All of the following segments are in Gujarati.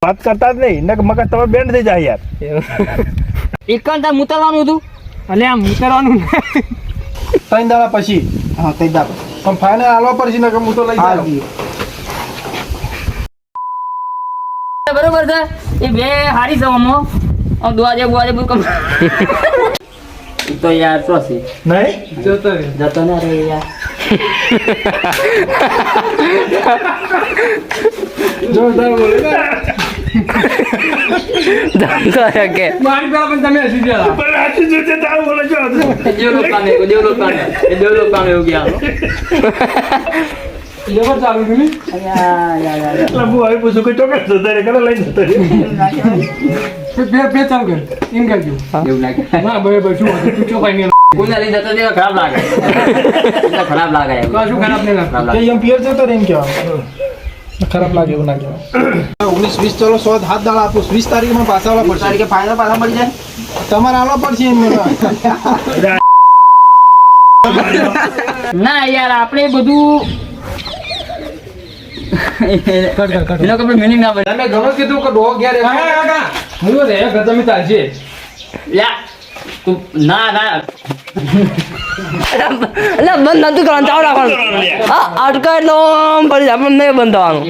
વાત કરતા જ નહીં ને મગજ તમે બેન્ડ થઈ જાય યાર. એકણ તાર મુતરવાનું હતું. અલે આમ ઉતરવાનું 3 દાડા પછી. હા કઈ દાબ પણ ફાઇનલ આલવા પડશે ને કે હું તો લઈ જાઉં. બરોબર છે એ બે હારી જવામાં આમ દુઆજે બુઆજે બધું કમ તો યાર શું છે નહીં જતો રે. જતો ને રે યાર જોરદાર બોલે ને. કે મારી પેલા પણ તમે હસી ગયા. પણ આથી જોતે તાવ બોલે છો દેવલોક પામે એવું ગયા લેવર ચાલુ કરી. એટલે હું આવી પૂછું કે ચોક્કસ જતા રે કરે લઈને જતા રે. બે ચાલુ કર. એમ કરજો. એવું લાગે ના બરાબર શું હતું તું ચોકાઈ નહીં. કોઈના લઈ જતો દેવા ખરાબ લાગે ખરાબ લાગે એમ. કશું ખરાબ નહીં ખરાબ લાગે. લાગે. એમ પિયર જતો રે એમ કહેવાનું. ખરાબ લાગે એવું ના કહેવાય. 19-20 ચલો 100 7 દાડા આપું. 20 તારીખમાં પાછા આવવા પડશે. તારીખે ફાઇનલ પાછા મળી જાય તમારે આવવા પડશે એમ. ના યાર આપણે બધું એનો કઈ મિનિંગ ના પડે તમે ઘણો કીધું કે ડોગ ઘેર કાકા હું રે ગતમી તાલશે. યા તું ના ના એટલે બંધ નતું કરવાનું ચાલુ રાખવાનું હા અટકા એટલે આમ પડી આપણે નહીં બંધ થવાનું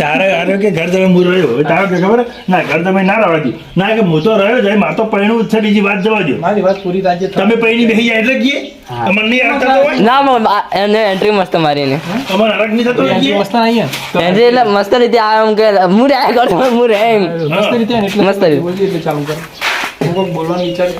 તારે આરે કે ઘર તમે હું રહ્યો હવે તારે કે ખબર ના ઘર તમે ના રહેવા દો ના કે હું તો રહ્યો જાય માર તો પૈણું જ છે બીજી વાત જવા દો મારી વાત પૂરી થાય છે. તમે પૈણી બેસી જાય એટલે કીએ અમને નહીં આવતા તો હોય ના એને એન્ટ્રી મસ્ત મારીને અમારે હરક નહીં થતો હોય કીએ. મસ્ત અહીંયા એન્ટ્રી એટલે મસ્ત રીતે આમ કે હું રે કરું હું રે એમ મસ્ત રીતે એટલે મસ્ત રીતે. બોલજે એટલે ચાલુ કર. હું કોક બોલવાનું વિચાર